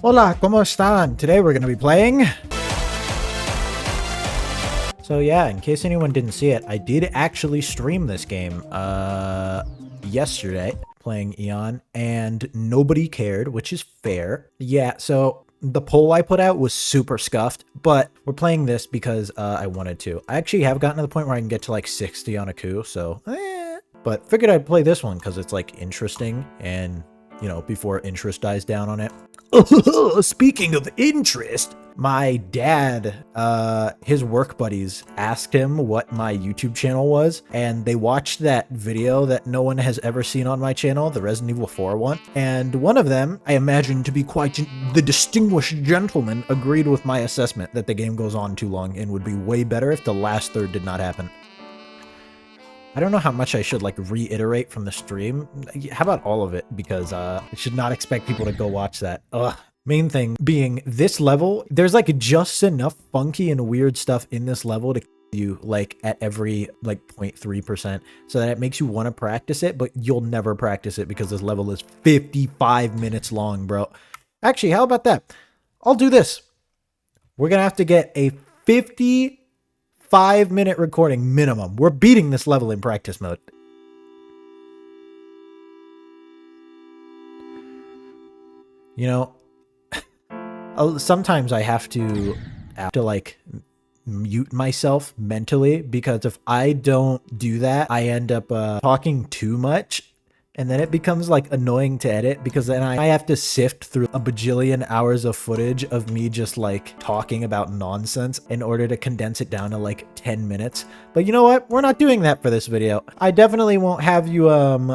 Hola, ¿cómo están? Today we're going to be playing... So yeah, in case anyone didn't see it, I did actually stream this game, yesterday, playing Eon, and nobody cared, which is fair. Yeah, so the poll I put out was super scuffed, but we're playing this because, I wanted to. I actually have gotten to the point where I can get to like 60 on a coup, so, But figured I'd play this one because it's like interesting and, you know, before interest dies down on it. Speaking of interest, my dad, his work buddies asked him what my YouTube channel was, and they watched that video that no one has ever seen on my channel, the Resident Evil 4 one, and one of them, I imagine to be quite the distinguished gentleman, agreed with my assessment that the game goes on too long and would be way better if the last third did not happen. I don't know how much I should like reiterate from the stream. How about all of it? Because I should not expect people to go watch that. Ugh. Main thing being this level, there's like just enough funky and weird stuff in this level to you like at every like 0.3% so that it makes you want to practice it, but you'll never practice it because this level is 55 minutes long, bro. Actually, how about that? I'll do this. We're gonna have to get a 55-minute recording minimum. We're beating this level in practice mode. You know, sometimes I have to like mute myself mentally, because if I don't do that, I end up talking too much. And then it becomes like annoying to edit because then I have to sift through a bajillion hours of footage of me just like talking about nonsense in order to condense it down to like 10 minutes. But you know what? We're not doing that for this video. I definitely won't have you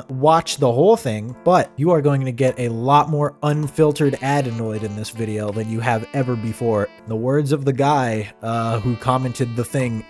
watch the whole thing, but you are going to get a lot more unfiltered adenoid in this video than you have ever before. The words of the guy who commented the thing.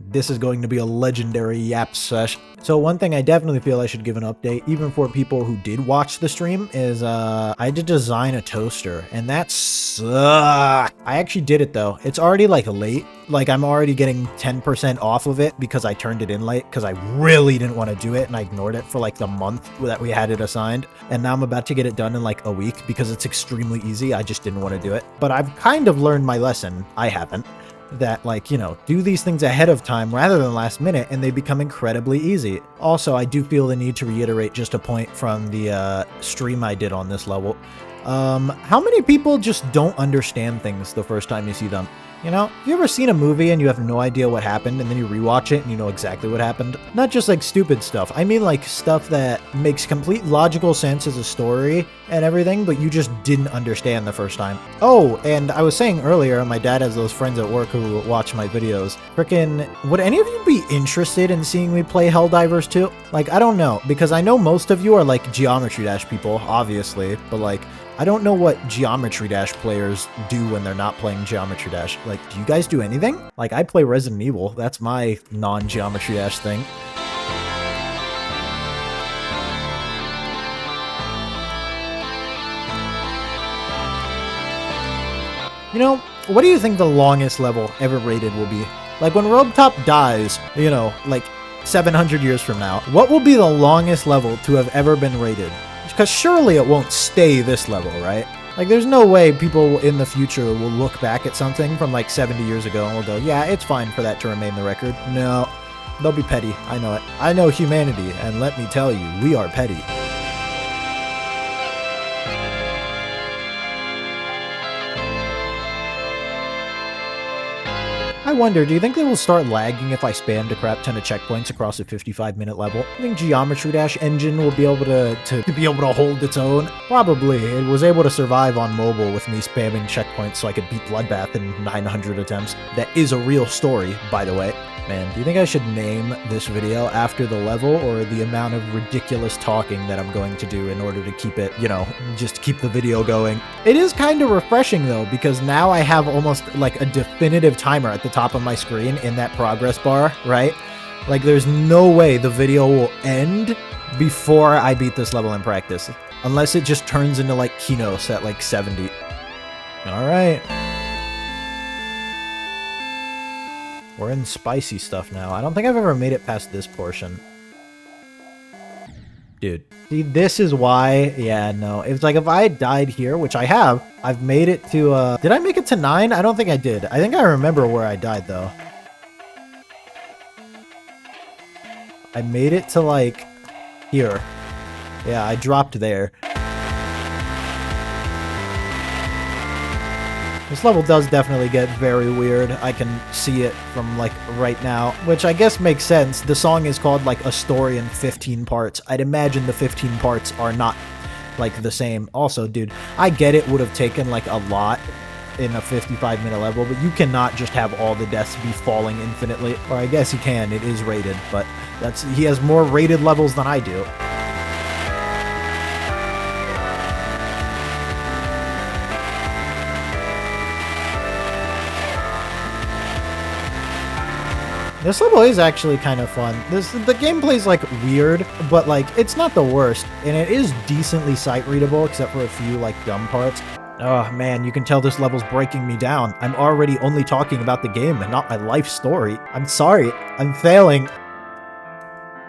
This is going to be a legendary yap sesh. So one thing I definitely feel I should give an update, even for people who did watch the stream, is I did design a toaster, and that sucked. I actually did it though. It's already like late. Like I'm already getting 10% off of it because I turned it in late because I really didn't want to do it and I ignored it for like the month that we had it assigned. And now I'm about to get it done in like a week because it's extremely easy. I just didn't want to do it. But I've kind of learned my lesson. I haven't. That like, you know, do these things ahead of time rather than last minute and they become incredibly easy. Also, I do feel the need to reiterate just a point from the stream I did on this level. How many people just don't understand things the first time you see them? You know, you ever seen a movie and you have no idea what happened and then you rewatch it and you know exactly what happened? Not just like stupid stuff. I mean like stuff that makes complete logical sense as a story and everything, but you just didn't understand the first time. Oh, and I was saying earlier, my dad has those friends at work who watch my videos. Frickin', would any of you be interested in seeing me play Helldivers 2? Like, I don't know, because I know most of you are like Geometry Dash people, obviously, but like, I don't know what Geometry Dash players do when they're not playing Geometry Dash. Like, do you guys do anything? Like, I play Resident Evil. That's my non-Geometry Dash thing. You know, what do you think the longest level ever rated will be? Like, when Robetop dies, you know, like 700 years from now, what will be the longest level to have ever been rated? Because surely it won't stay this level, right? Like, there's no way people in the future will look back at something from like 70 years ago and will go, yeah, it's fine for that to remain the record. No, they'll be petty. I know it. I know humanity, and let me tell you, we are petty. I wonder, do you think they will start lagging if I spam a crap ton of checkpoints across a 55-minute level? I think Geometry Dash engine will be able to hold its own. Probably. It was able to survive on mobile with me spamming checkpoints so I could beat Bloodbath in 900 attempts. That is a real story, by the way. Man, do you think I should name this video after the level or the amount of ridiculous talking that I'm going to do in order to keep it, you know, just keep the video going? It is kind of refreshing though, because now I have almost like a definitive timer at the top of my screen in that progress bar, right? Like there's no way the video will end before I beat this level in practice, unless it just turns into like Kinos at like 70. All right. We're in spicy stuff now. I don't think I've ever made it past this portion. Dude, see, this is why, yeah, no. It's like if I had died here, which I have, I've made it to, did I make it to 9? I don't think I did. I think I remember where I died, though. I made it to, like, here. Yeah, I dropped there. This level does definitely get very weird. I can see it from, like, right now, which I guess makes sense. The song is called, like, A Story in 15 Parts. I'd imagine the 15 parts are not, like, the same. Also, dude, I get it would have taken, like, a lot in a 55-minute level, but you cannot just have all the deaths be falling infinitely. Or I guess he can. It is rated, but he has more rated levels than I do. This level is actually kind of fun. The gameplay's like weird, but like it's not the worst, and it is decently sight readable except for a few like dumb parts. Oh man, you can tell this level's breaking me down. I'm already only talking about the game and not my life story. I'm sorry, I'm failing.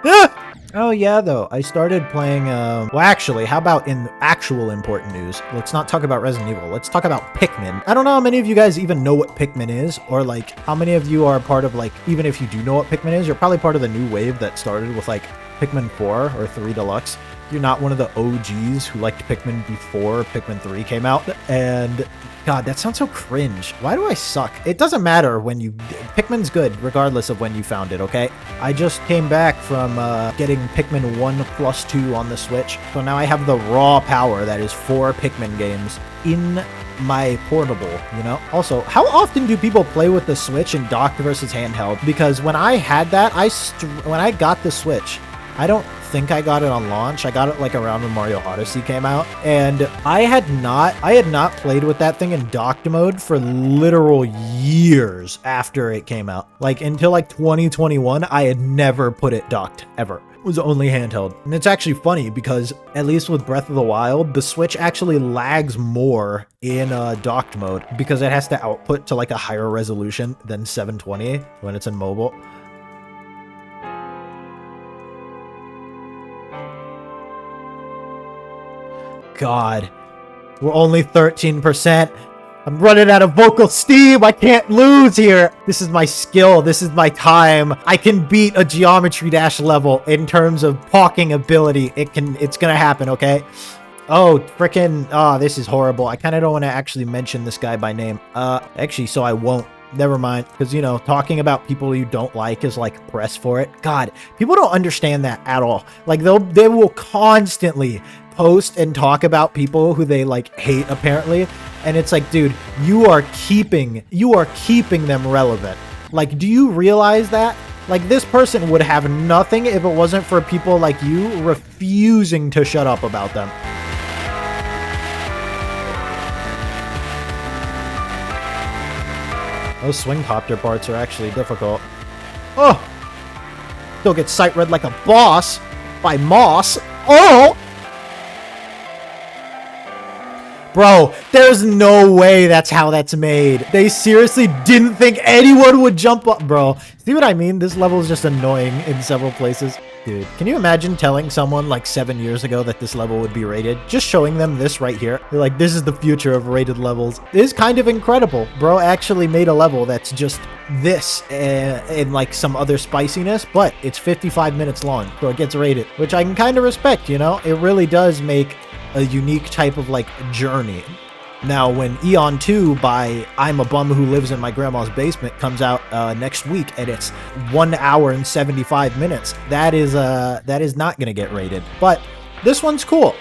Ah! Oh yeah, though, I started playing, well actually, how about in actual important news? Let's not talk about Resident Evil, let's talk about Pikmin. I don't know how many of you guys even know what Pikmin is, or like, how many of you are part of like, even if you do know what Pikmin is, you're probably part of the new wave that started with like Pikmin 4 or 3 Deluxe. You're not one of the OGs who liked Pikmin before Pikmin 3 came out, and God, that sounds so cringe. Why do I suck? It doesn't matter when you... Pikmin's good, regardless of when you found it, okay? I just came back from getting Pikmin 1+2 on the Switch, so now I have the raw power that is 4 Pikmin games in my portable, you know? Also, how often do people play with the Switch in docked versus handheld? Because when I had that, when I got the Switch, I don't think I got it on launch. I got it like around when Mario Odyssey came out, and I had not played with that thing in docked mode for literal years after it came out. Like until like 2021, I had never put it docked ever. It was only handheld. And it's actually funny because at least with Breath of the Wild, the Switch actually lags more in docked mode because it has to output to like a higher resolution than 720 when it's in mobile. God, we're only 13%. I'm running out of vocal steam. I can't lose here. This is my skill. This is my time. I can beat a Geometry Dash level in terms of talking ability. It's gonna happen, okay? Oh, frickin', oh, this is horrible. I kind of don't want to actually mention this guy by name. Actually, so I won't. Never mind, because, you know, talking about people you don't like is like press for it. God, people don't understand that at all. Like, they will constantly post and talk about people who they like hate, apparently, and it's like, dude, you are keeping them relevant. Like, do you realize that? Like, this person would have nothing if it wasn't for people like you refusing to shut up about them. Those swing copter parts are actually difficult. Oh! Still get sight read like a boss by Moss. Oh! Bro, there's no way that's how that's made. They seriously didn't think anyone would jump up. Bro, see what I mean? This level is just annoying in several places. Dude, can you imagine telling someone like 7 years ago that this level would be rated? Just showing them this right here. They're like, this is the future of rated levels. It is kind of incredible. Bro actually made a level that's just this and like some other spiciness, but it's 55 minutes long, so it gets rated, which I can kind of respect, you know? It really does make a unique type of like journey. Now, when Eon 2 by I'm a Bum Who Lives in My Grandma's Basement comes out next week, and it's 1 hour and 75 minutes, that is not gonna get rated. But this one's cool.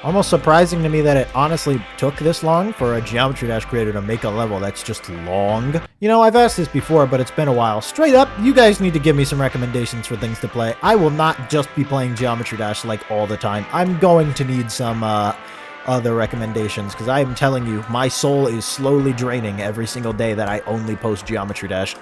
Almost surprising to me that it honestly took this long for a Geometry Dash creator to make a level that's just long. You know, I've asked this before, but it's been a while. Straight up, you guys need to give me some recommendations for things to play. I will not just be playing Geometry Dash like all the time. I'm going to need some other recommendations, because I am telling you, my soul is slowly draining every single day that I only post Geometry Dash.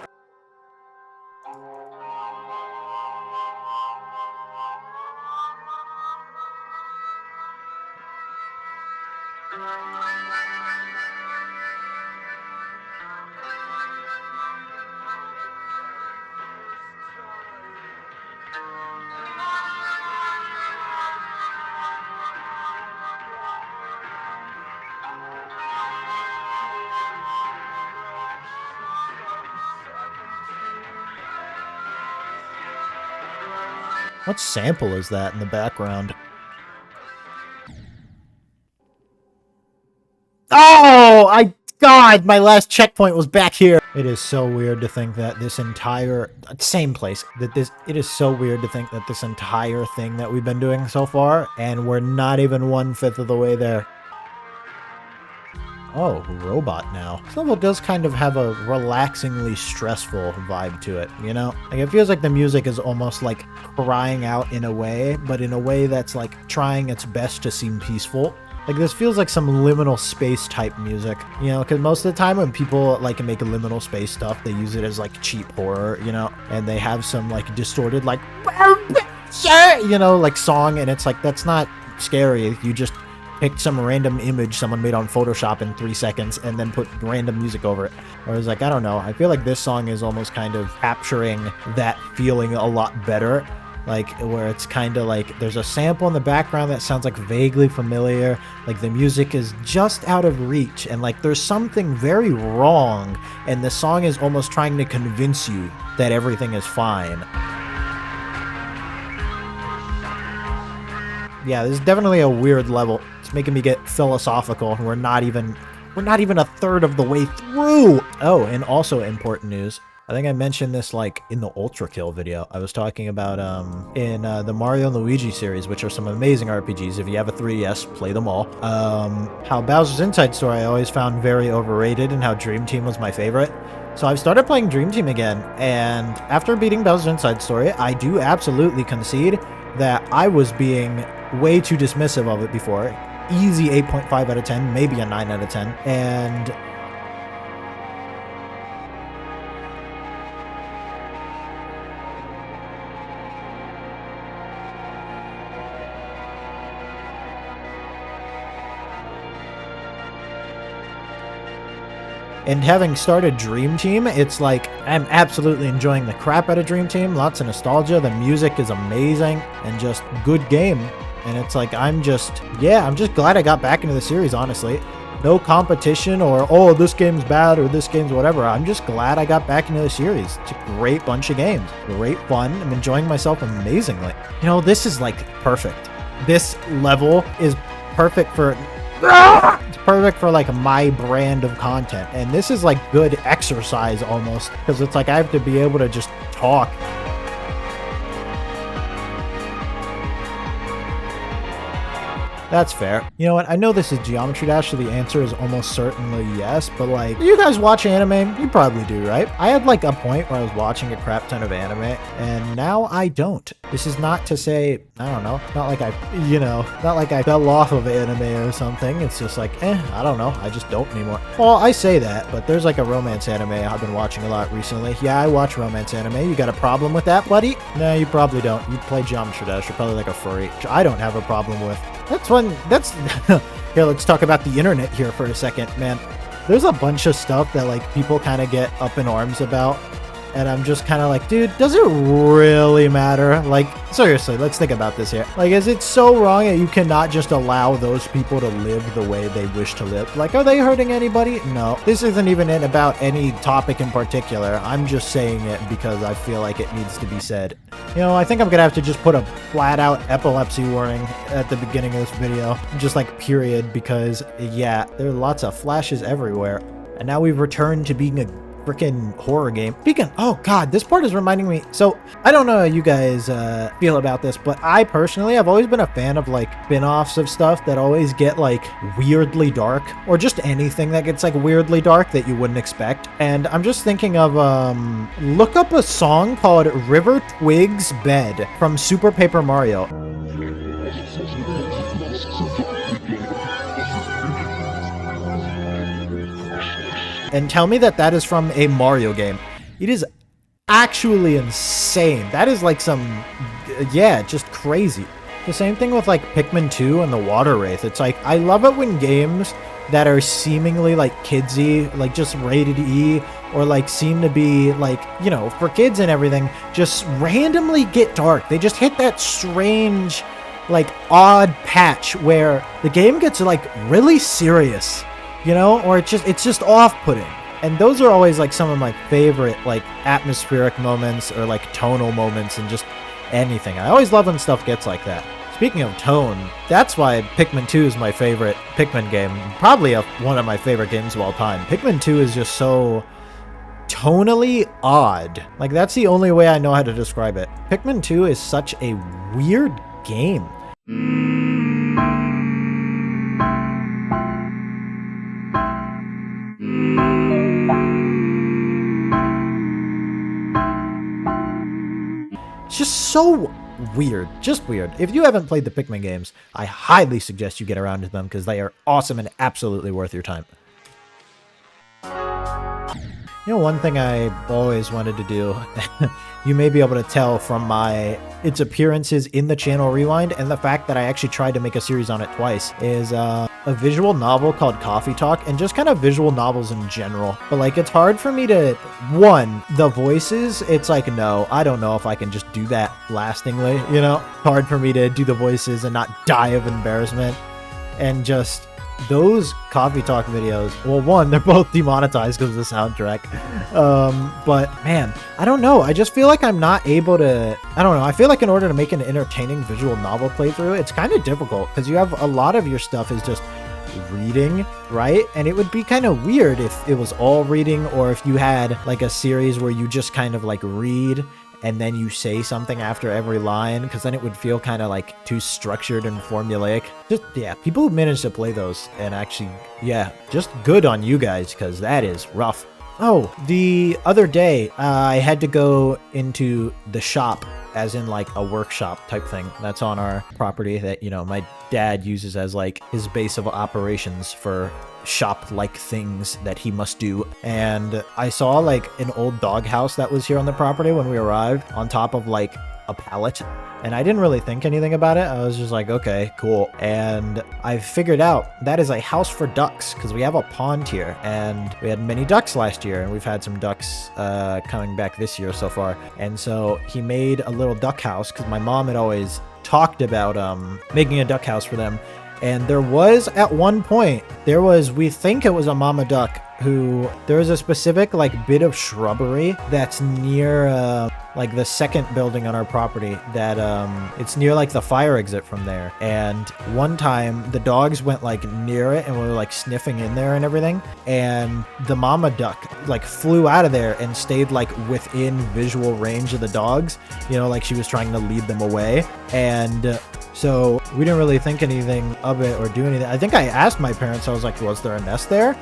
What sample is that in the background? Oh, God, my last checkpoint was back here. It is so weird to think that this entire, same place, it is so weird to think that this entire thing that we've been doing so far, and we're not even 1/5 of the way there. Oh, robot now. This level does kind of have a relaxingly stressful vibe to it, you know? Like, it feels like the music is almost like crying out in a way, but in a way that's like trying its best to seem peaceful. Like, this feels like some liminal space type music, you know, because most of the time when people like make liminal space stuff, they use it as like cheap horror, you know, and they have some like distorted, like, you know, like song, and it's like, that's not scary. You just picked some random image someone made on Photoshop in 3 seconds and then put random music over it. Whereas, like, I don't know, I feel like this song is almost kind of capturing that feeling a lot better. Like, where it's kind of like there's a sample in the background that sounds like vaguely familiar, like the music is just out of reach, and like there's something very wrong, and the song is almost trying to convince you that everything is fine. Yeah, this is definitely a weird level. It's making me get philosophical, and we're not even a third of the way through. Oh, and also important news. I think I mentioned this like in the Ultra Kill video. I was talking about in the Mario and Luigi series, which are some amazing RPGs. If you have a 3DS, play them all. How Bowser's Inside Story I always found very overrated, and how Dream Team was my favorite. So I've started playing Dream Team again, and after beating Bowser's Inside Story, I do absolutely concede that I was being way too dismissive of it before. Easy 8.5 out of 10, maybe a 9 out of 10, and having started Dream Team, it's like I'm absolutely enjoying the crap out of Dream Team. Lots of nostalgia. The music is amazing and just good game. And it's like I'm just glad I got back into the series, honestly. No competition or, oh, this game's bad or this game's whatever. I'm just glad I got back into the series. It's a great bunch of games. Great fun. I'm enjoying myself amazingly. You know, this is like perfect. This level is perfect for... It's perfect for like my brand of content, and this is like good exercise almost, because it's like I have to be able to just talk. That's fair. You know what? I know this is Geometry Dash, so the answer is almost certainly yes, but like, you guys watch anime? You probably do, right? I had like a point where I was watching a crap ton of anime, and now I don't. This is not to say, I don't know, not like I fell off of anime or something. It's just like, I don't know. I just don't anymore. Well, I say that, but there's like a romance anime I've been watching a lot recently. Yeah, I watch romance anime. You got a problem with that, buddy? No, you probably don't. You play Geometry Dash. You're probably like a furry, which I don't have a problem with. Here, let's talk about the internet here for a second, man. There's a bunch of stuff that like people kind of get up in arms about, and I'm just kind of like, dude, does it really matter? Like, seriously, let's think about this here. Like, is it so wrong that you cannot just allow those people to live the way they wish to live? Like, are they hurting anybody? No. This isn't even about any topic in particular. I'm just saying it because I feel like it needs to be said. You know, I think I'm gonna have to just put a flat-out epilepsy warning at the beginning of this video. Just like, period, because, yeah, there are lots of flashes everywhere. And now we've returned to being a freaking horror game. Speaking, oh god, this part is reminding me. So I don't know how you guys feel about this, but I personally have always been a fan of like spin-offs of stuff that always get like weirdly dark, or just anything that gets like weirdly dark that you wouldn't expect. And I'm just thinking of look up a song called River Twigs Bed from Super Paper Mario. And tell me that that is from a Mario game. It is actually insane. That is like some, yeah, just crazy. The same thing with like Pikmin 2 and the Water Wraith. It's like, I love it when games that are seemingly like kidsy, like just rated E, or like seem to be like, you know, for kids and everything, just randomly get dark. They just hit that strange, like odd patch where the game gets like really serious. You know, or it's just off-putting. And those are always like some of my favorite like atmospheric moments or like tonal moments, and just anything. I always love when stuff gets like that. Speaking of tone, that's why Pikmin 2 is my favorite Pikmin game. Probably one of my favorite games of all time. Pikmin 2 is just so tonally odd. Like, that's the only way I know how to describe it. Pikmin 2 is such a weird game. It's just so weird. Just weird. If you haven't played the Pikmin games, I highly suggest you get around to them because they are awesome and absolutely worth your time. You know, one thing I always wanted to do, you may be able to tell from its appearances in the channel Rewind and the fact that I actually tried to make a series on it twice, is a visual novel called Coffee Talk, and just kind of visual novels in general. But like, it's hard for me to, one, the voices, it's like, no, I don't know if I can just do that lastingly, you know? Hard for me to do the voices and not die of embarrassment. And just those Coffee Talk videos, well, one, they're both demonetized because of the soundtrack. But man, I don't know. I just feel like I'm not able to, I don't know. I feel like in order to make an entertaining visual novel playthrough, it's kind of difficult because you have a lot of your stuff is just reading, right? And it would be kind of weird if it was all reading, or if you had like a series where you just kind of like read and then you say something after every line, because then it would feel kind of like too structured and formulaic. Just, yeah, people who manage to play those, and actually, yeah, just good on you guys, because that is rough. Oh, the other day, I had to go into the shop, as in like a workshop type thing that's on our property that, you know, my dad uses as like his base of operations for shop-like things that he must do. And I saw like an old doghouse that was here on the property when we arrived on top of like a pallet, and I didn't really think anything about it. I was just like, okay, cool. And I figured out that is a house for ducks, because we have a pond here, and we had many ducks last year, and we've had some ducks coming back this year so far. And so he made a little duck house, because my mom had always talked about making a duck house for them. And there was, at one point, we think it was a mama duck who, there was a specific like bit of shrubbery that's near like the second building on our property that it's near like the fire exit from there. And one time the dogs went like near it and were like sniffing in there and everything. And the mama duck like flew out of there and stayed like within visual range of the dogs, you know, like she was trying to lead them away. And so we didn't really think anything of it or do anything. I think I asked my parents, I was like, was there a nest there?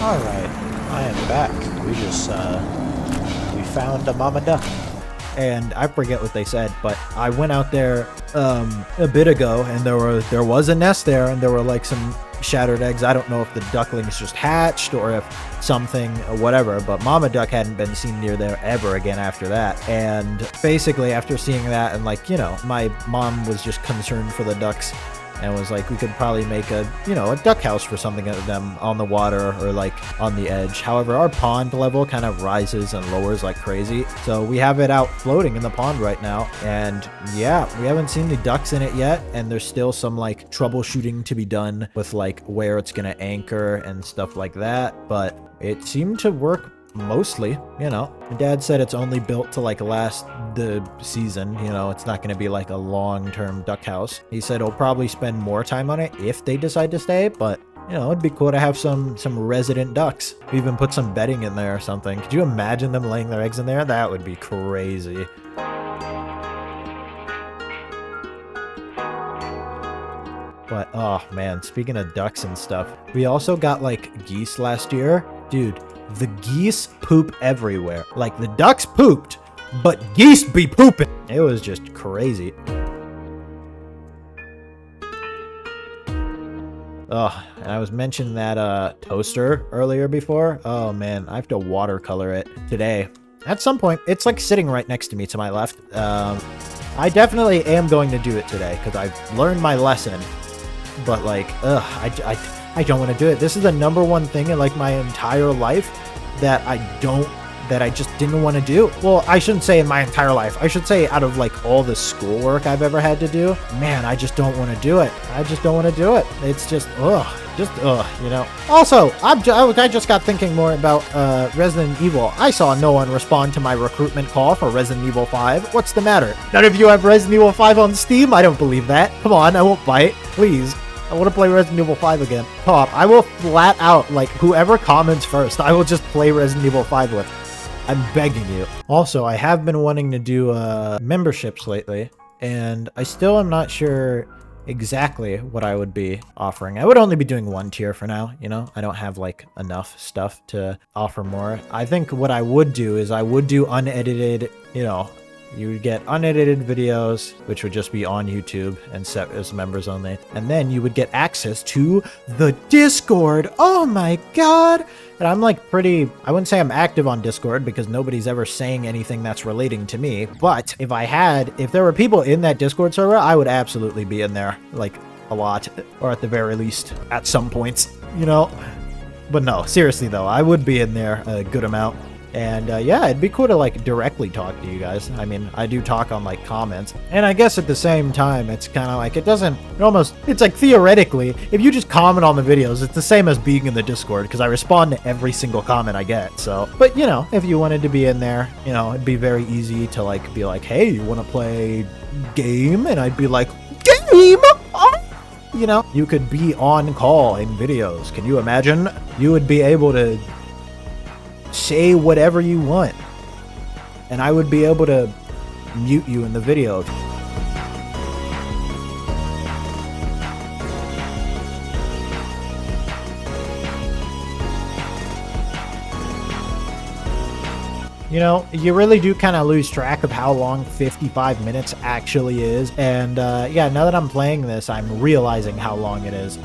All right, I am back. We just, we found a mama duck. And I forget what they said, but I went out there a bit ago, and there was a nest there, and there were like some shattered eggs. I don't know if the ducklings just hatched or if something or whatever, but mama duck hadn't been seen near there ever again after that. And basically after seeing that, and like, you know, my mom was just concerned for the ducks and was like, we could probably make a, you know, a duck house for something of them on the water or like on the edge. However, our pond level kind of rises and lowers like crazy, so we have it out floating in the pond right now. And yeah, we haven't seen the ducks in it yet, and there's still some like troubleshooting to be done with like where it's gonna anchor and stuff like that, but it seemed to work mostly, you know. My dad said it's only built to like last the season, you know, it's not going to be like a long-term duck house. He said he'll probably spend more time on it if they decide to stay, but you know, it'd be cool to have some resident ducks. Even put some bedding in there or something. Could you imagine them laying their eggs in there? That would be crazy. But oh man, speaking of ducks and stuff, we also got like geese last year. Dude, the geese poop everywhere. Like, the ducks pooped, but geese be pooping. It was just crazy. Oh, and I was mentioning that toaster earlier before. Oh man, I have to watercolor it today. At some point, it's like sitting right next to me to my left. I definitely am going to do it today because I've learned my lesson. But like, I don't want to do it. This is the #1 thing in like my entire life that I just didn't want to do. Well, I shouldn't say in my entire life. I should say out of like all the schoolwork I've ever had to do. Man, I just don't want to do it. I just don't want to do it. It's just, ugh. Just, you know. Also, I just got thinking more about Resident Evil. I saw no one respond to my recruitment call for Resident Evil 5. What's the matter? None of you have Resident Evil 5 on Steam? I don't believe that. Come on, I won't bite. Please. I want to play Resident Evil 5 again. Top, I will flat out, like, whoever comments first, I will just play Resident Evil 5 with. I'm begging you. Also, I have been wanting to do memberships lately, and I still am not sure exactly what I would be offering. I would only be doing one tier for now, you know? I don't have, like, enough stuff to offer more. I think what I would do is I would do unedited, you know, you would get unedited videos, which would just be on YouTube and set as members only. And then you would get access to the Discord. Oh my god! And I'm like I wouldn't say I'm active on Discord because nobody's ever saying anything that's relating to me. But if there were people in that Discord server, I would absolutely be in there, like, a lot. Or at the very least, at some points, you know? But no, seriously though, I would be in there a good amount. And yeah, it'd be cool to like directly talk to you guys. I mean, I do talk on like comments. And I guess at the same time, it's kind of like, it's like theoretically, if you just comment on the videos, it's the same as being in the Discord because I respond to every single comment I get. So, but you know, if you wanted to be in there, you know, it'd be very easy to like be like, hey, you want to play game? And I'd be like, game? You know, you could be on call in videos. Can you imagine? You would be able to say whatever you want, and I would be able to mute you in the video. You know, you really do kind of lose track of how long 55 minutes actually is, and yeah, now that I'm playing this, I'm realizing how long it is.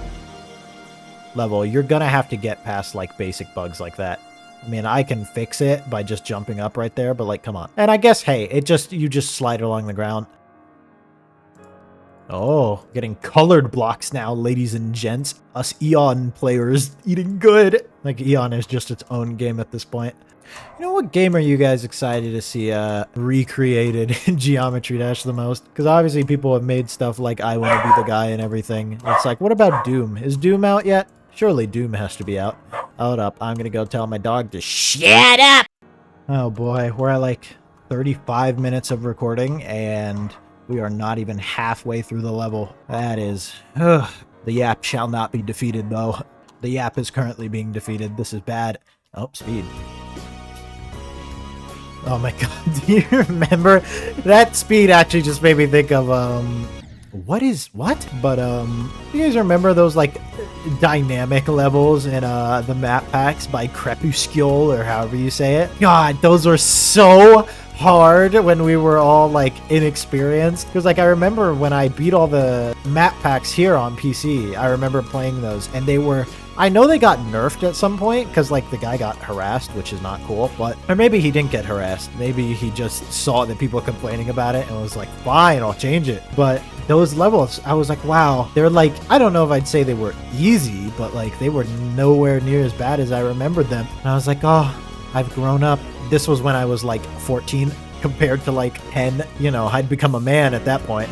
Level, you're gonna have to get past like basic bugs like that. I mean, I can fix it by just jumping up right there, but like, come on. And I guess, hey, you just slide along the ground. Oh, getting colored blocks now, ladies and gents. Us Eon players eating good. Like, Eon is just its own game at this point. You know what game are you guys excited to see recreated in Geometry Dash the most? Because obviously people have made stuff like I Want to Be the Guy and everything. It's like, what about Doom? Is Doom out yet? Surely Doom has to be out. Hold up, I'm gonna go tell my dog to shut up! Oh boy, we're at like 35 minutes of recording, and we are not even halfway through the level. That is... Ugh. The Yap shall not be defeated, though. The Yap is currently being defeated. This is bad. Oh, speed. Oh my god, do you remember? That speed actually just made me think of, what? But, you guys remember those, like, dynamic levels in, the map packs by Crepuscule, or however you say it? God, those were so hard when we were all, like, inexperienced. Because, like, I remember when I beat all the map packs here on PC, I remember playing those, and they were... I know they got nerfed at some point, because, like, the guy got harassed, which is not cool, but... Or maybe he didn't get harassed. Maybe he just saw that people complaining about it and was like, fine, I'll change it. But those levels, I was like, wow. They're like, I don't know if I'd say they were easy, but, like, they were nowhere near as bad as I remembered them. And I was like, oh, I've grown up. This was when I was, like, 14 compared to, like, 10. You know, I'd become a man at that point.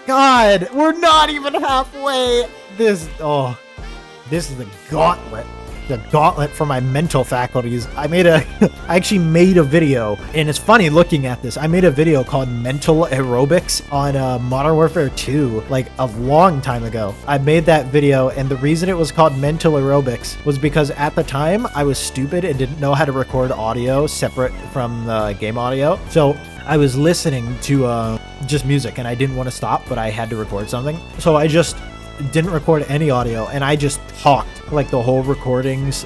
God, we're not even halfway. This is the gauntlet. The gauntlet for my mental faculties. I actually made a video, and it's funny looking at this. I made a video called Mental Aerobics on Modern Warfare 2, like a long time ago. I made that video, and the reason it was called Mental Aerobics was because at the time I was stupid and didn't know how to record audio separate from the game audio. So I was listening to just music, and I didn't want to stop, but I had to record something. So I just didn't record any audio, and I just talked like the whole recording's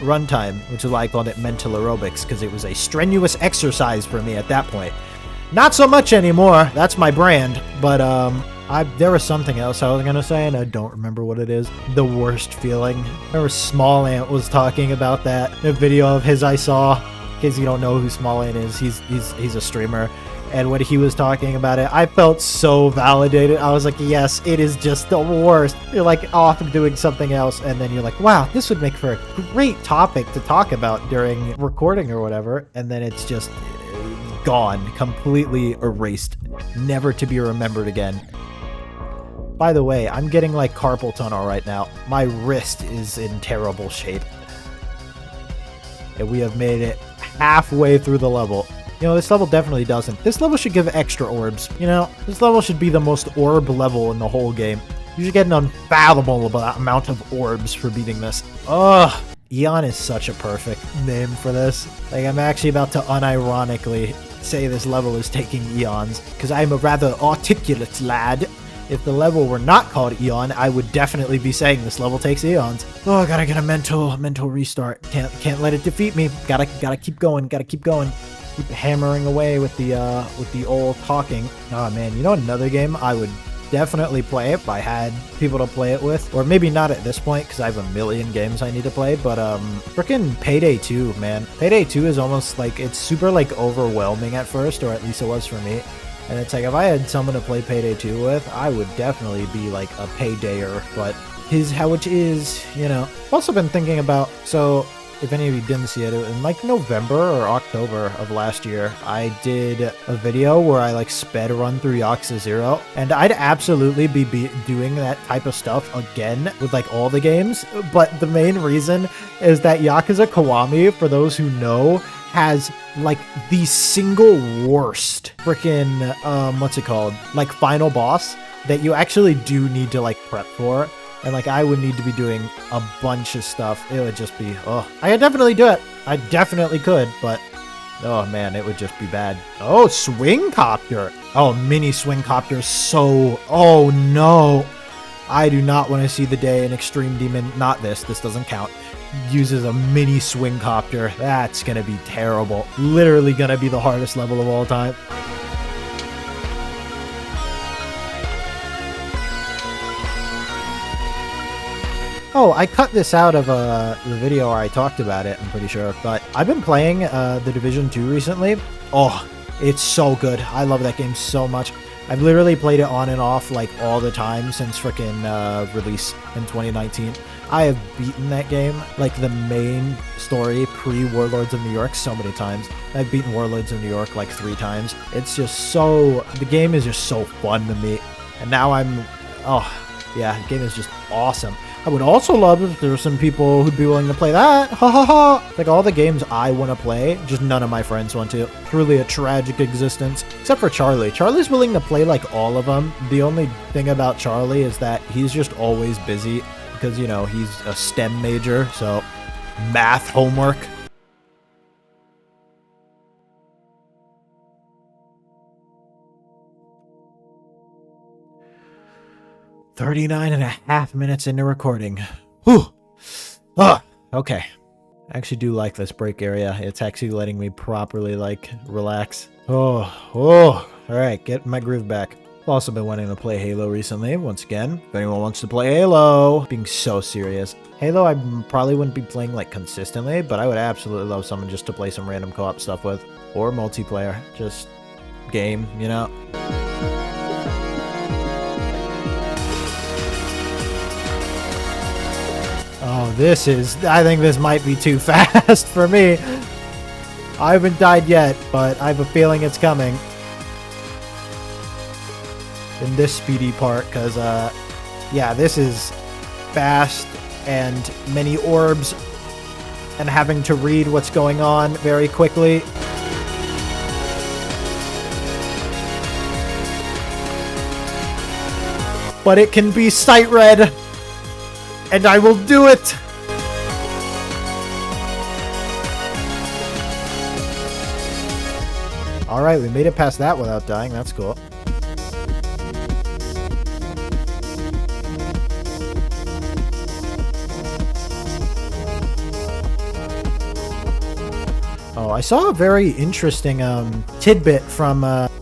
runtime, which is why I called it Mental Aerobics, because it was a strenuous exercise for me at that point. Not so much anymore. That's my brand. But there was something else I was going to say, and I don't remember what it is. The worst feeling. I remember Small Ant was talking about that. A video of his I saw. In case you don't know who Small Ant is, he's a streamer. And when he was talking about it, I felt so validated. I was like, yes, it is just the worst. You're like off doing something else, and then you're like, wow, this would make for a great topic to talk about during recording or whatever. And then it's just gone, completely erased, never to be remembered again. By the way, I'm getting like carpal tunnel right now. My wrist is in terrible shape. And we have made it halfway through the level. You know, this level definitely doesn't. This level should give extra orbs. You know, this level should be the most orb level in the whole game. You should get an unfathomable amount of orbs for beating this. Ugh. Eon is such a perfect name for this. Like, I'm actually about to unironically say this level is taking Eons, because I'm a rather articulate lad. If the level were not called Eon, I would definitely be saying this level takes Eons. Oh, I gotta get a mental restart. Can't let it defeat me. Gotta keep going. Gotta keep going. Keep hammering away with the old talking. Oh man, you know another game I would definitely play if I had people to play it with, or maybe not at this point because I have a million games I need to play, but freaking Payday 2, man. Payday 2 is almost like, it's super like overwhelming at first, or at least it was for me. And it's like, if I had someone to play Payday 2 with, I would definitely be like a paydayer, but which is, you know. I've also been thinking about, so if any of you didn't see it, in like November or October of last year, I did a video where I like sped run through Yakuza 0, and I'd absolutely be doing that type of stuff again with like all the games, but the main reason is that Yakuza Kiwami, for those who know, has like the single worst freaking, what's it called? Like final boss that you actually do need to like prep for. And like, I would need to be doing a bunch of stuff. It would just be, oh, I could definitely do it. I definitely could, but oh man, it would just be bad. Oh, swing copter. Oh, mini swing copter. So, oh no. I do not want to see the day an Extreme Demon, not this doesn't count, uses a mini swing copter. That's going to be terrible. Literally going to be the hardest level of all time. Oh, I cut this out of the video where I talked about it, I'm pretty sure. But I've been playing The Division 2 recently. Oh, it's so good. I love that game so much. I've literally played it on and off like all the time since frickin' release in 2019. I have beaten that game, like the main story pre-Warlords of New York, so many times. I've beaten Warlords of New York like 3 times. It's just so... the game is just so fun to me. And now I'm... oh, yeah, the game is just awesome. I would also love if there were some people who'd be willing to play that. Ha ha ha! Like all the games I want to play, just none of my friends want to. Truly a tragic existence. Except for Charlie. Charlie's willing to play like all of them. The only thing about Charlie is that he's just always busy because, you know, he's a STEM major, so math homework. "39.5 minutes into recording. Whew. Oh, okay. I actually do like this break area. It's actually letting me properly, like, relax. Oh, alright, get my groove back. I've also been wanting to play Halo recently, once again. If anyone wants to play Halo, being so serious. Halo, I probably wouldn't be playing, like, consistently, but I would absolutely love someone just to play some random co-op stuff with. Or multiplayer. Just game, you know? Oh, this is... I think this might be too fast for me. I haven't died yet, but I have a feeling it's coming. In this speedy part, because, yeah, this is fast and many orbs and having to read what's going on very quickly. But it can be sight read. And I will do it! Alright, we made it past that without dying. That's cool. Oh, I saw a very interesting tidbit from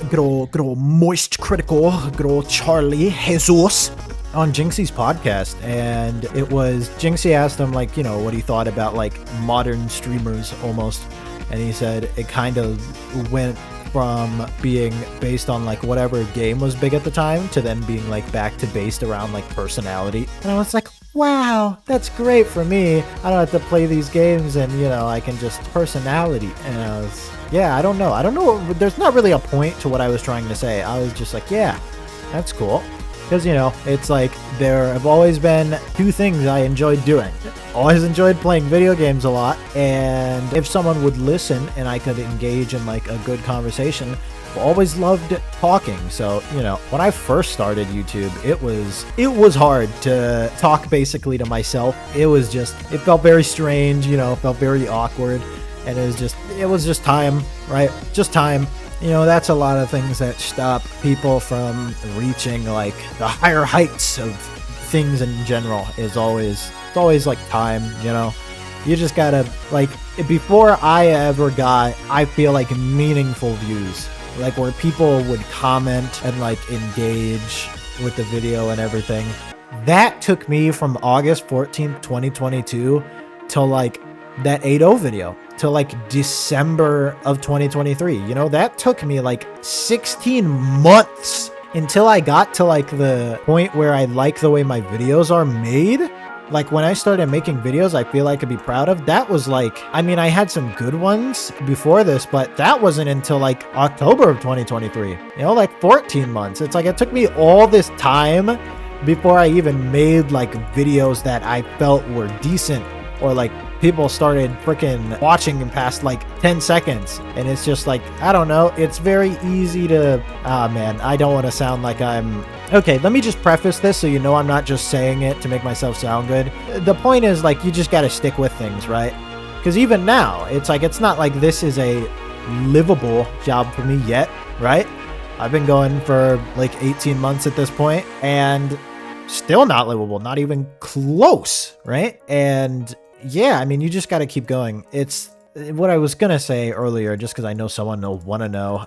good old Moist Critical, good old Charlie Jesus on Jinxie's podcast, and it was Jinxie asked him, like, you know, what he thought about like modern streamers almost, and he said it kind of went from being based on like whatever game was big at the time to then being like back to based around like personality. And I was like, wow, that's great for me. I don't have to play these games and, you know, I can just personality. And I was, yeah, I don't know. There's not really a point to what I was trying to say. I was just like, yeah, that's cool. Because, you know, it's like there have always been two things I enjoyed doing. Always enjoyed playing video games a lot, and if someone would listen and I could engage in like a good conversation, always loved talking. So, you know, when I first started YouTube, it was hard to talk basically to myself. It felt very strange, you know, felt very awkward, and it was just time, right? Just time. You know, that's a lot of things that stop people from reaching like the higher heights of things in general. It's always like time, you know. You just gotta, like, before I ever got, I feel like, meaningful views, like where people would comment and like engage with the video and everything, that took me from August 14th, 2022 till like that 8.0 video, till like December of 2023. You know, that took me like 16 months until I got to like the point where I like the way my videos are made. Like when I started making videos I feel I could be proud of, that was like, I mean, I had some good ones before this, but that wasn't until like October of 2023, you know, like 14 months. It's like it took me all this time before I even made like videos that I felt were decent, or like people started freaking watching in past like 10 seconds. And it's just like, I don't know, it's very easy to, man, I don't want to sound like I'm, okay, let me just preface this so you know I'm not just saying it to make myself sound good. The point is, like, you just got to stick with things, right? Because even now, it's like, it's not like this is a livable job for me yet, right? I've been going for like 18 months at this point, and still not livable, not even close, right? And yeah, I mean, you just got to keep going. It's what I was going to say earlier, just because I know someone will want to know.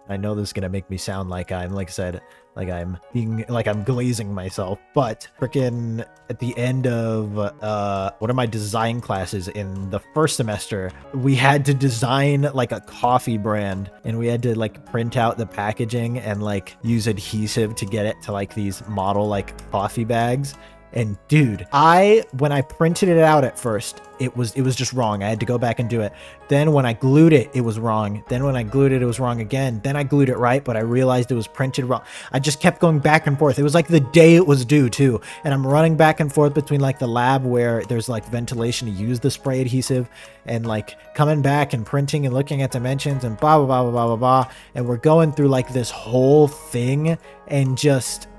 I know this is going to make me sound like I'm, like I said, like I'm being, like I'm glazing myself, but freaking at the end of one of my design classes in the first semester, we had to design like a coffee brand, and we had to like print out the packaging and like use adhesive to get it to like these model like coffee bags. And dude, when I printed it out at first, it was just wrong. I had to go back and do it. Then when I glued it, it was wrong. Then when I glued it, it was wrong again. Then I glued it right, but I realized it was printed wrong. I just kept going back and forth. It was like the day it was due too. And I'm running back and forth between like the lab where there's like ventilation to use the spray adhesive, and like coming back and printing and looking at dimensions and blah, blah, blah, blah, blah, blah, blah. And we're going through like this whole thing, and just,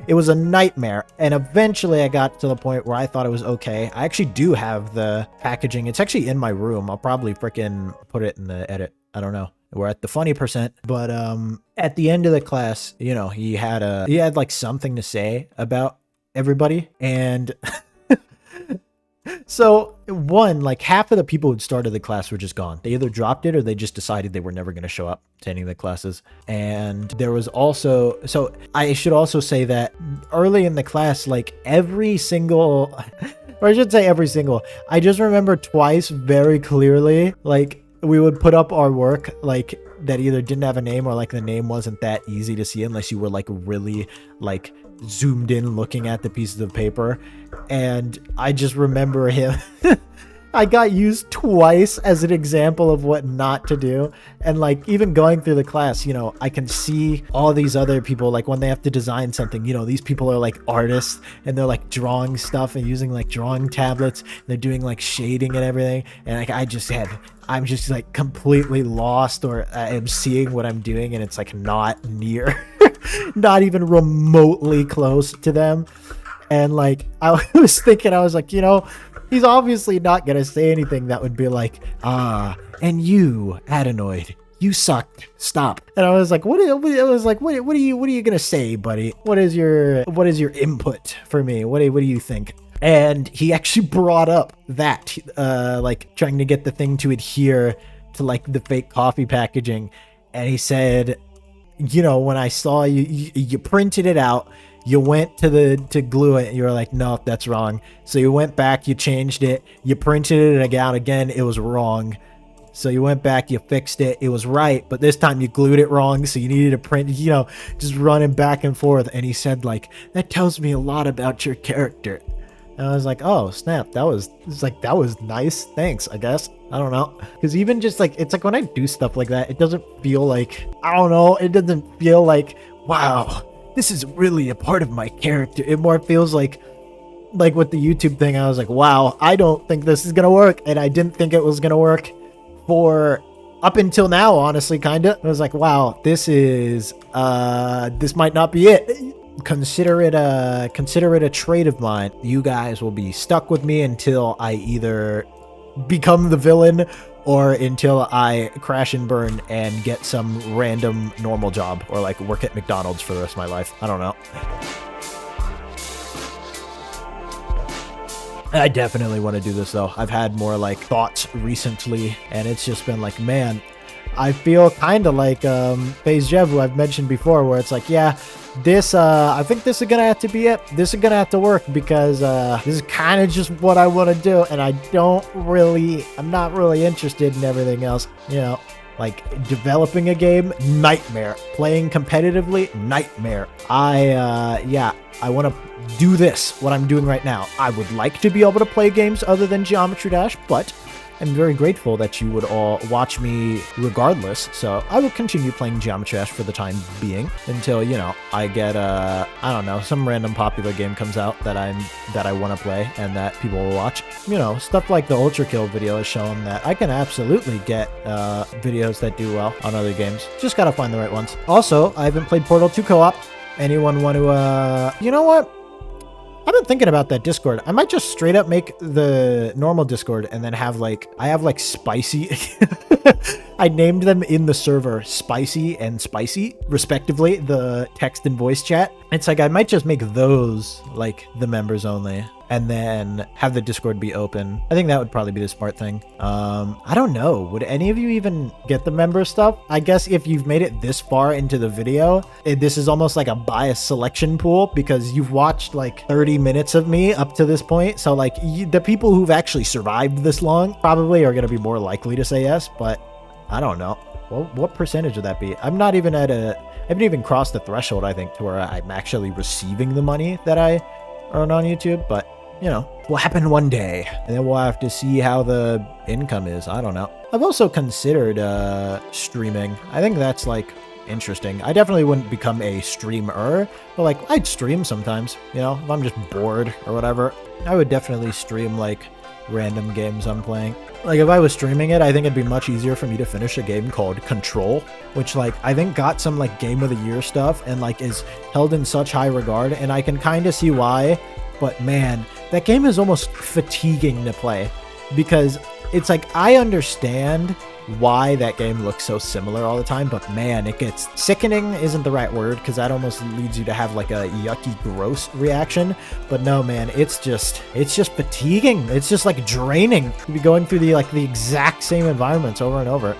it was a nightmare. And eventually I got to the point where I thought it was okay. I actually do have the packaging. It's actually in my room. I'll probably freaking put it in the edit. I don't know. We're at the funny percent. But at the end of the class, you know, he had like something to say about everybody. And so like half of the people who'd started the class were just gone. They either dropped it or they just decided they were never going to show up to any of the classes. And there was also, so I should also say that early in the class, like every single, or I should say every single, I just remember twice very clearly, like we would put up our work like that either didn't have a name, or like the name wasn't that easy to see unless you were like really like zoomed in looking at the pieces of paper. And I just remember him I got used twice as an example of what not to do. And like even going through the class, you know, I can see all these other people, like when they have to design something, you know, these people are like artists and they're like drawing stuff and using like drawing tablets. They're doing like shading and everything. And like I'm just like completely lost, or I am seeing what I'm doing and it's like not near, not even remotely close to them. And like I was thinking, I was like, you know, he's obviously not gonna say anything that would be like, and you, Adenoid, you sucked. Stop. And I was like, what are you gonna say, buddy? What is your input for me? What do you think? And he actually brought up that, like trying to get the thing to adhere to like the fake coffee packaging. And he said, you know, when I saw you printed it out, you went to glue it and you were like, no, that's wrong. So you went back, you changed it, you printed it out again, it was wrong. So you went back, you fixed it, it was right, but this time you glued it wrong, so you needed to print, you know, just running back and forth. And he said, like, that tells me a lot about your character. And I was like, oh snap, that was nice, thanks, I guess. I don't know, because even just like, it's like when I do stuff like that, it doesn't feel like, I don't know, it doesn't feel like, wow, this is really a part of my character. It more feels like with the YouTube thing, I was like, wow, I don't think this is gonna work, and I didn't think it was gonna work for up until now, honestly, kinda. I was like, wow, this might not be it. Consider it a trait of mine. You guys will be stuck with me until I either become the villain or until I crash and burn and get some random normal job or like work at McDonald's for the rest of my life. I don't know. I definitely want to do this though. I've had more like thoughts recently, and it's just been like, man, I feel kind of like Phase Jev, who I've mentioned before, where it's like, yeah, this I think this is gonna have to be it. This is gonna have to work because this is kind of just what I want to do, and I'm not really interested in everything else, you know. Like developing a game, nightmare. Playing competitively, nightmare. I want to do this, what I'm doing right now. I would like to be able to play games other than Geometry Dash, but I'm very grateful that you would all watch me regardless. So I will continue playing Geometry Dash for the time being until, you know, I get I don't know, some random popular game comes out that I want to play and that people will watch. You know, stuff like the Ultra Kill video has shown that I can absolutely get videos that do well on other games. Just gotta find the right ones. Also, I haven't played Portal 2 co-op. Anyone want to you know what? I've been thinking about that Discord. I might just straight up make the normal Discord and then have like, I have like Spicy. I named them in the server Spicy and Spicy, respectively, the text and voice chat. It's like, I might just make those like the members only and then have the Discord be open. I think that would probably be the smart thing. I don't know. Would any of you even get the member stuff? I guess if you've made it this far into the video, this is almost like a bias selection pool because you've watched like 30 minutes of me up to this point. So like the people who've actually survived this long probably are going to be more likely to say yes, but I don't know. Well, what percentage would that be? I haven't even crossed the threshold, I think, to where I'm actually receiving the money that I earn on YouTube, but you know, will happen one day, and then we'll have to see how the income is. I don't know. I've also considered streaming. I think that's like interesting. I definitely wouldn't become a streamer, but like I'd stream sometimes, you know, if I'm just bored or whatever. I would definitely stream like random games I'm playing. Like if I was streaming it, I think it'd be much easier for me to finish a game called Control, which like I think got some like Game of the Year stuff and like is held in such high regard, and I can kind of see why. But man, that game is almost fatiguing to play because it's like, I understand why that game looks so similar all the time, but man, it gets sickening isn't the right word because that almost leads you to have like a yucky, gross reaction. But no, man, it's just fatiguing. It's just like draining to be going through the exact same environments over and over.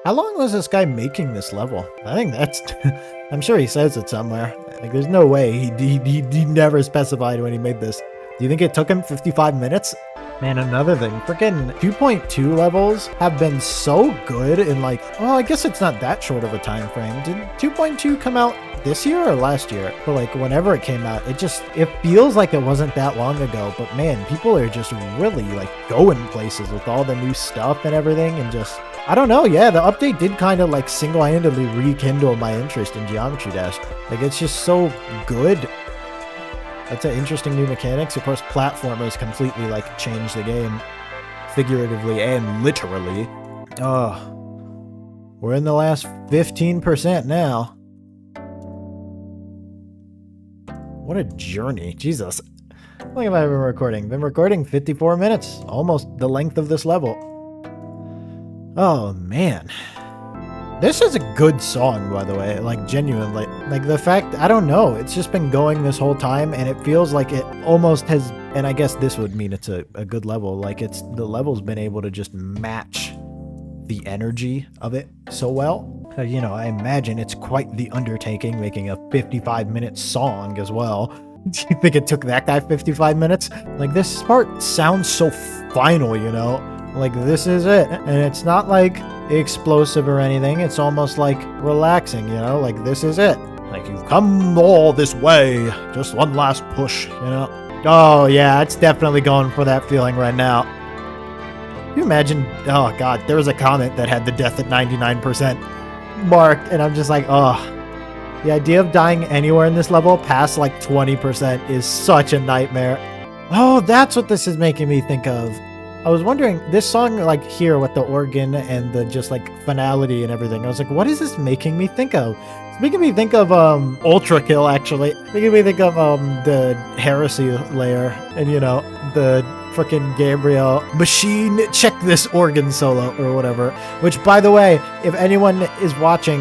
How long was this guy making this level? I think that's... I'm sure he says it somewhere. Like, there's no way he never specified when he made this. Do you think it took him 55 minutes? Man, another thing, freaking 2.2 levels have been so good in like, well, I guess it's not that short of a time frame. Did 2.2 come out this year or last year? But like whenever it came out, it feels like it wasn't that long ago, but man, people are just really like going places with all the new stuff and everything, and just, I don't know, yeah, the update did kind of like single-handedly rekindle my interest in Geometry Dash. Like, it's just so good. That's an interesting new mechanics. Of course, platformers completely like change the game, figuratively and literally. Oh, we're in the last 15% now. What a journey, Jesus. How long have I been recording? Been recording 54 minutes, almost the length of this level. Oh, man. This is a good song, by the way, like, genuinely. Like, the fact, I don't know, it's just been going this whole time, and it feels like it almost has, and I guess this would mean it's a good level, like, the level's been able to just match the energy of it so well. You know, I imagine it's quite the undertaking making a 55-minute song as well. Do you think it took that guy 55 minutes? Like, this part sounds so final, you know? Like, this is it. And it's not like explosive or anything. It's almost like relaxing, you know? Like, this is it. Like, you've come all this way. Just one last push, you know? Oh, yeah, it's definitely going for that feeling right now. Can you imagine? Oh, God, there was a comment that had the death at 99% mark, and I'm just like, oh. The idea of dying anywhere in this level past, like, 20% is such a nightmare. Oh, that's what this is making me think of. I was wondering, this song, like, here with the organ and the just, like, finality and everything, I was like, what is this making me think of? It's making me think of, Ultra Kill, actually. It's making me think of, the Heresy layer and, you know, the frickin' Gabriel machine, check this organ solo, or whatever. Which, by the way, if anyone is watching,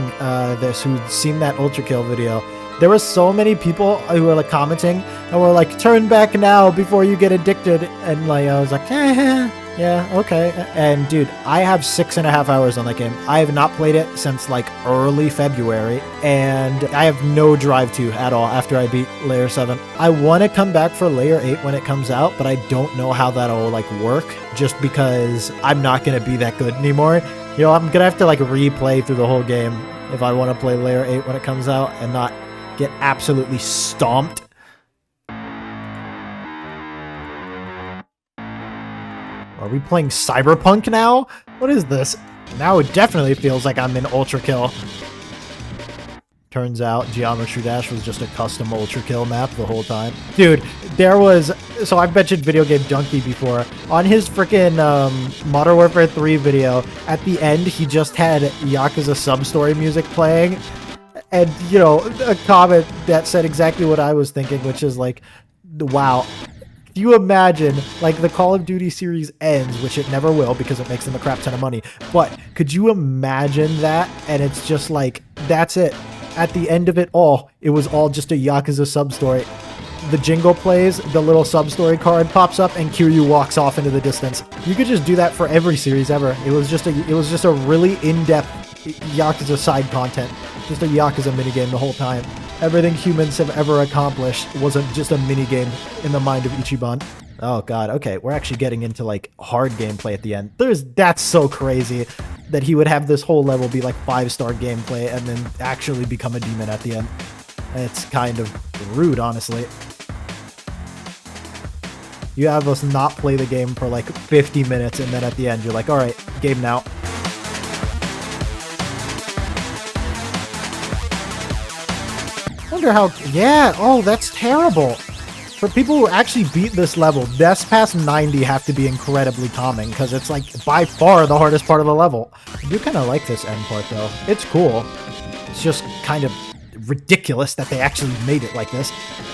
this, who's seen that Ultra Kill video, there were so many people who were like commenting and were like, turn back now before you get addicted. And like, I was like, yeah, okay. And dude, I have 6.5 hours on that game. I have not played it since like early February, and I have no drive to at all after I beat layer 7. I want to come back for layer 8 when it comes out, but I don't know how that'll like work, just because I'm not going to be that good anymore. You know, I'm going to have to like replay through the whole game if I want to play layer 8 when it comes out and not get absolutely stomped. Are we playing Cyberpunk now? What is this? Now it definitely feels like I'm in Ultra Kill. Turns out Geometry Dash was just a custom Ultra Kill map the whole time. Dude, there was... So I've mentioned Video Game Junkie before. On his freaking Modern Warfare 3 video, at the end, he just had Yakuza sub-story music playing. And, you know, a comment that said exactly what I was thinking, which is like, wow. Do you imagine, like, the Call of Duty series ends, which it never will because it makes them a crap ton of money, but could you imagine that? And it's just like, that's it. At the end of it all, it was all just a Yakuza sub-story. The jingle plays, the little sub-story card pops up, and Kiryu walks off into the distance. You could just do that for every series ever. It was just a really in-depth Yakuza side content. Just a Yakuza minigame the whole time. Everything humans have ever accomplished wasn't just a minigame in the mind of Ichiban. Oh god, okay, we're actually getting into like hard gameplay at the end. That's so crazy that he would have this whole level be like 5-star gameplay and then actually become a demon at the end. It's kind of rude, honestly. You have us not play the game for like 50 minutes and then at the end you're like, alright, game now. Wonder how... Yeah, oh, that's terrible. For people who actually beat this level, deaths past 90 have to be incredibly calming, because it's like by far the hardest part of the level. I do kind of like this end part though. It's cool. It's just kind of ridiculous that they actually made it like this.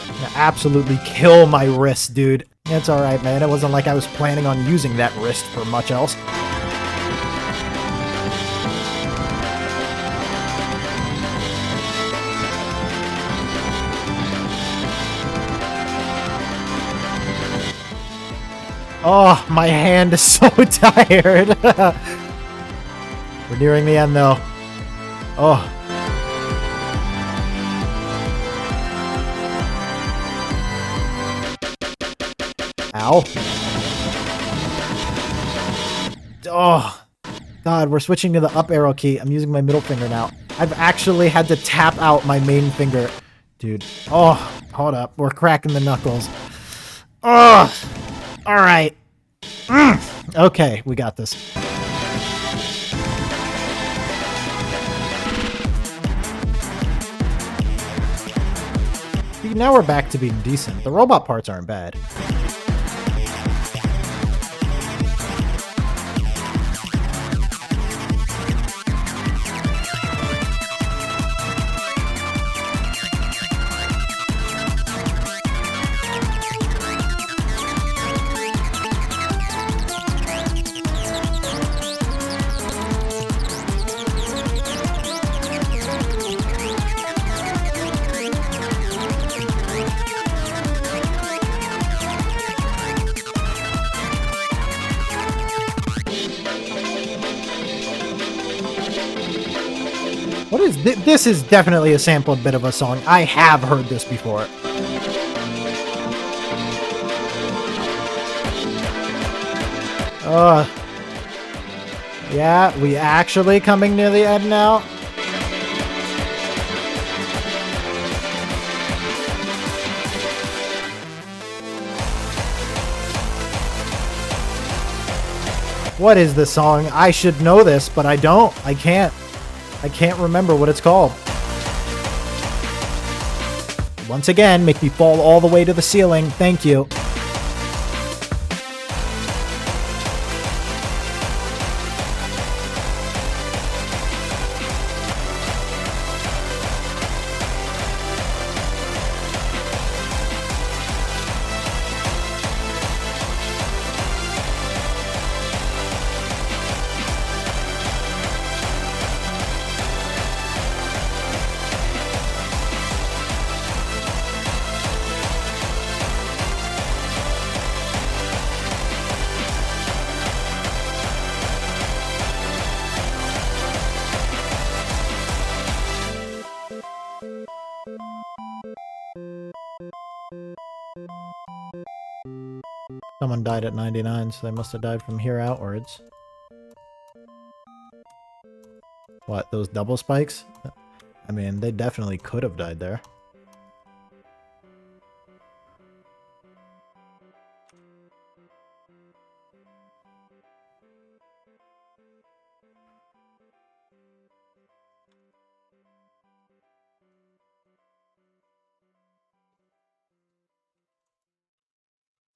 I'm gonna absolutely kill my wrist, dude. It's alright, man. It wasn't like I was planning on using that wrist for much else. Oh, my hand is so tired. We're nearing the end, though. Oh. Ow. Oh. God, we're switching to the up arrow key. I'm using my middle finger now. I've actually had to tap out my main finger. Dude. Oh, hold up. We're cracking the knuckles. Oh. All right. Okay, we got this. See, now we're back to being decent. The robot parts aren't bad. What is this? This is definitely a sampled bit of a song. I have heard this before. Yeah, we actually coming near the end now. What is this song? I should know this, but I don't. I can't remember what it's called. Once again, make me fall all the way to the ceiling. Thank you. Someone died at 99, so they must have died from here outwards. What, those double spikes? I mean, they definitely could have died there.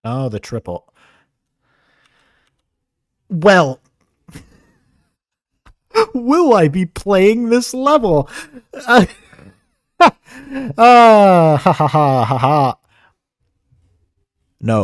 Oh, the triple. Well, will I be playing this level? Ha ha ha ha ha. No.